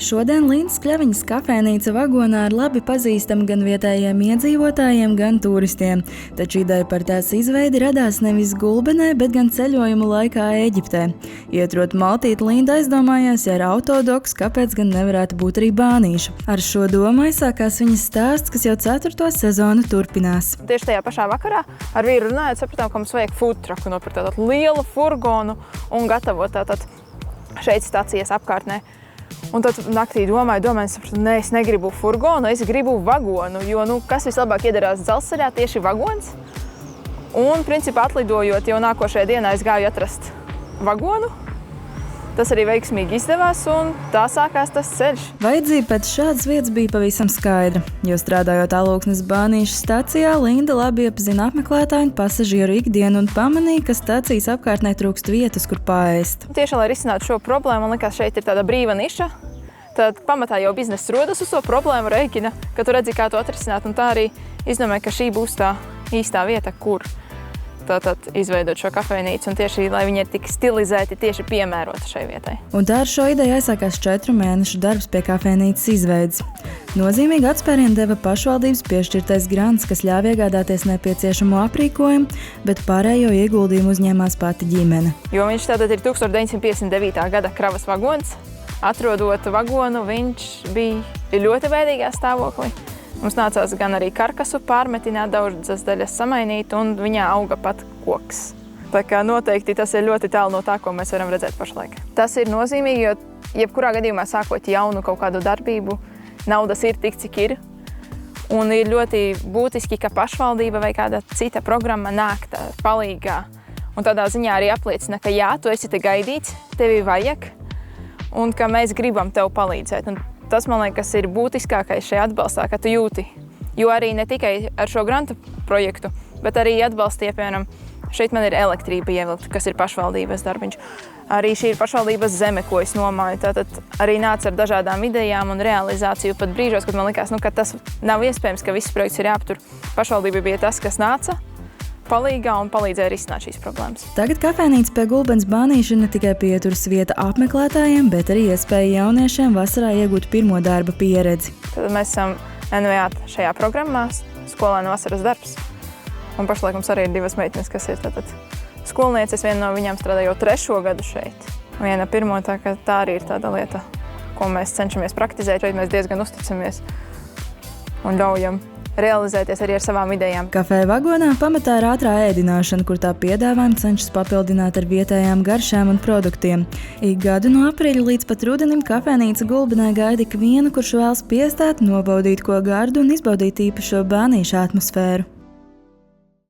Šodien Lindas Kļaviņas kafejnīca vagonā ir labi pazīstama gan vietējiem iedzīvotājiem, gan turistiem. Taču ideja par tās izveidi radās nevis Gulbenē, bet gan ceļojuma laikā Ēģiptē. Ietrot maltīt, Linda aizdomājās, ja ir autodoks, kāpēc gan nevarētu būt arī bānīša. Ar šo domu aizsākās viņas stāsts, kas jau 4. sezonu turpinās. Tieši tajā pašā vakarā ar vīru runājot, sapratām, ka mums vajag food trucku, nopirkt tādu lielu furgonu un gatavot tātad šeit stacijas apkārtnē. Un tad naktī domāju, sapratu, es negribu furgonu, es gribu vagonu, jo, kas vislabāk iedarās dzelzceļā, tieši vagons. Un, principā, atlidojot jau nākošajā dienā, es gāju atrast vagonu. Tas arī veiksmīgi izdevās, un tā sākās tas ceļš. Vajadzība pēc šādas vietas bija pavisam skaidra, jo strādājot Alūksnes bānīšu stacijā, Linda labi iepazina apmeklētāju un pasažieru ikdienu un pamanīja, ka stacijas apkārtnē trūkst vietas, kur paēst. Tieši, lai risinātu šo problēmu, man likās, šeit ir tāda brīva niša. Tad pamatā jau bizness rodas uz to problēmu rēķina, ka tu redzi, kā to atrisināt, un tā arī izdomāju, ka šī būs tā īstā vieta, kur tātad izveidot šo kafejnīcu, un tieši, lai viņi ir tik stilizēti, tieši piemēroti šai vietai. Un tā ar šo ideju aizsākās 4 mēnešu darbs pie kafejnīcas izveides. Nozīmīgi atspērienu deva pašvaldības piešķirtais grants, kas ļāva iegādāties nepieciešamo aprīkojumu, bet pārējo ieguldījumu uzņēmās pati ģimene. Jo viņš tātad ir 1959. gada kravas vagons. Atrodot vagonu, viņš bija ļoti bēdīgā stāvoklī. Mums nācās gan arī karkasu pārmetināt, daudzas daļas samainīt, un viņā auga pat koks. Tā kā noteikti tas ir ļoti tālu no tā, ko mēs varam redzēt pašlaik. Tas ir nozīmīgi, jo jebkurā gadījumā sākot jaunu kaut kādu darbību, naudas ir tik, cik ir. Un ir ļoti būtiski, ka pašvaldība vai kāda cita programma nāk palīgā. Un tādā ziņā arī apliecina, ka jā, tu esi te gaidīts, tevi vajag, un ka mēs gribam tev palīdzēt. Un tas, man liekas, ir būtiskākais šajā atbalstā, ka tu jūti. Jo arī ne tikai ar šo grantu projektu, bet arī atbalstīja, piemēram, šeit man ir elektrība ievilkt, kas ir pašvaldības darbiņš. Arī šī ir pašvaldības zeme, ko es nomāju. Tātad arī nāca ar dažādām idejām un realizāciju pat brīžos, kad man likās, ka tas nav iespējams, ka viss projekts ir jāaptur. Pašvaldība bija tas, kas nāca palīgā un palīdzēja risināt šīs problēmas. Tagad kafejnīca pie Gulbenes bānīša ir ne tikai pieturas vieta apmeklētājiem, bet arī iespēja jauniešiem vasarā iegūt pirmo darba pieredzi. Tad mēs esam NVA šajā programmā skolēnu vasaras darbs. Un pašlaik mums arī ir 2 meitenes, kas ir tātad skolnieces. Viena no viņām strādā jau 3. gadu šeit. Viena 1, tā arī ir tāda lieta, ko mēs cenšamies praktizēt. Šeit mēs diezgan uzticamies un ļaujam realizēties arī ar savām idejām. Kafēja vagonā pamatā ir ātrā ēdināšana, kur tā piedāvājumu cenšas papildināt ar vietējām garšām un produktiem. Ik gadu no aprīļa līdz pat rudenim kafejnīca Gulbenē gaida ikvienu, kurš vēlas piestāt, nobaudīt ko gardu un izbaudīt īpašo bānīšu atmosfēru.